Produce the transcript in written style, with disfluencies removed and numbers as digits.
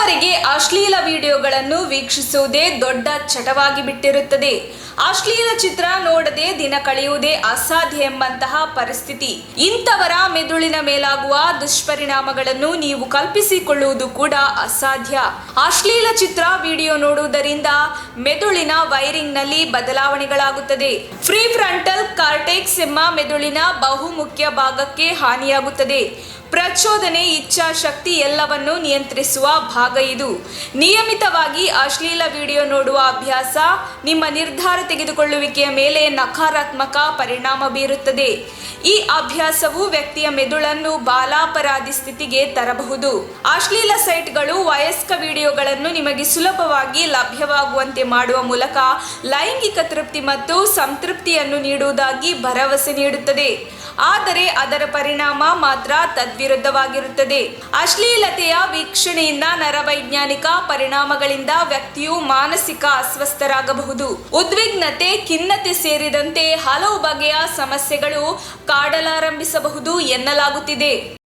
ಕೆಲವರಿಗೆ ಅಶ್ಲೀಲ ವಿಡಿಯೋಗಳನ್ನು ವೀಕ್ಷಿಸುವುದೇ ದೊಡ್ಡ ಚಟವಾಗಿ ಬಿಟ್ಟಿರುತ್ತದೆ. ಅಶ್ಲೀಲ ಚಿತ್ರ ನೋಡದೆ ದಿನ ಕಳೆಯುವುದೇ ಅಸಾಧ್ಯ ಎಂಬಂತಹ ಪರಿಸ್ಥಿತಿ. ಇಂಥವರ ಮೆದುಳಿನ ಮೇಲಾಗುವ ದುಷ್ಪರಿಣಾಮಗಳನ್ನು ನೀವು ಕಲ್ಪಿಸಿಕೊಳ್ಳುವುದು ಕೂಡ ಅಸಾಧ್ಯ. ಅಶ್ಲೀಲ ಚಿತ್ರ ವಿಡಿಯೋ ನೋಡುವುದರಿಂದ ಮೆದುಳಿನ ವೈರಿಂಗ್ನಲ್ಲಿ ಬದಲಾವಣೆಗಳಾಗುತ್ತದೆ. ಫ್ರೀ ಫ್ರಂಟಲ್ ಕಾರ್ಟೆಕ್ಸ್ ಎಂಬ ಮೆದುಳಿನ ಬಹುಮುಖ್ಯ ಭಾಗಕ್ಕೆ ಹಾನಿಯಾಗುತ್ತದೆ. ಪ್ರಚೋದನೆ, ಇಚ್ಛಾಶಕ್ತಿ ಎಲ್ಲವನ್ನು ನಿಯಂತ್ರಿಸುವ ಭಾಗ ಇದು. ನಿಯಮಿತವಾಗಿ ಅಶ್ಲೀಲ ವಿಡಿಯೋ ನೋಡುವ ಅಭ್ಯಾಸ ನಿಮ್ಮ ನಿರ್ಧಾರ ತೆಗೆದುಕೊಳ್ಳುವಿಕೆಯ ಮೇಲೆ ನಕಾರಾತ್ಮಕ ಪರಿಣಾಮ ಬೀರುತ್ತದೆ. ಈ ಅಭ್ಯಾಸವು ವ್ಯಕ್ತಿಯ ಮೆದುಳನ್ನು ಬಾಲಾಪರಾಧಿ ಸ್ಥಿತಿಗೆ ತರಬಹುದು. ಅಶ್ಲೀಲ ಸೈಟ್ಗಳು ವಯಸ್ಕ ವಿಡಿಯೋಗಳನ್ನು ನಿಮಗೆ ಸುಲಭವಾಗಿ ಲಭ್ಯವಾಗುವಂತೆ ಮಾಡುವ ಮೂಲಕ ಲೈಂಗಿಕ ತೃಪ್ತಿ ಮತ್ತು ಸಂತೃಪ್ತಿಯನ್ನು ನೀಡುವುದಾಗಿ ಭರವಸೆ ನೀಡುತ್ತದೆ. ಆದರೆ ಅದರ ಪರಿಣಾಮ ಮಾತ್ರ ತದ್ವಿರುದ್ಧವಾಗಿರುತ್ತದೆ. ಅಶ್ಲೀಲತೆಯ ವೀಕ್ಷಣೆಯಿಂದ ನರವೈಜ್ಞಾನಿಕ ಪರಿಣಾಮಗಳಿಂದ ವ್ಯಕ್ತಿಯು ಮಾನಸಿಕ ಅಸ್ವಸ್ಥರಾಗಬಹುದು. ಉದ್ವಿಗ್ನತೆ, ಖಿನ್ನತೆ ಸೇರಿದಂತೆ ಹಲವು ಬಗೆಯ ಸಮಸ್ಯೆಗಳು ಕಾಡಲಾರಂಭಿಸಬಹುದು ಎನ್ನಲಾಗುತ್ತಿದೆ.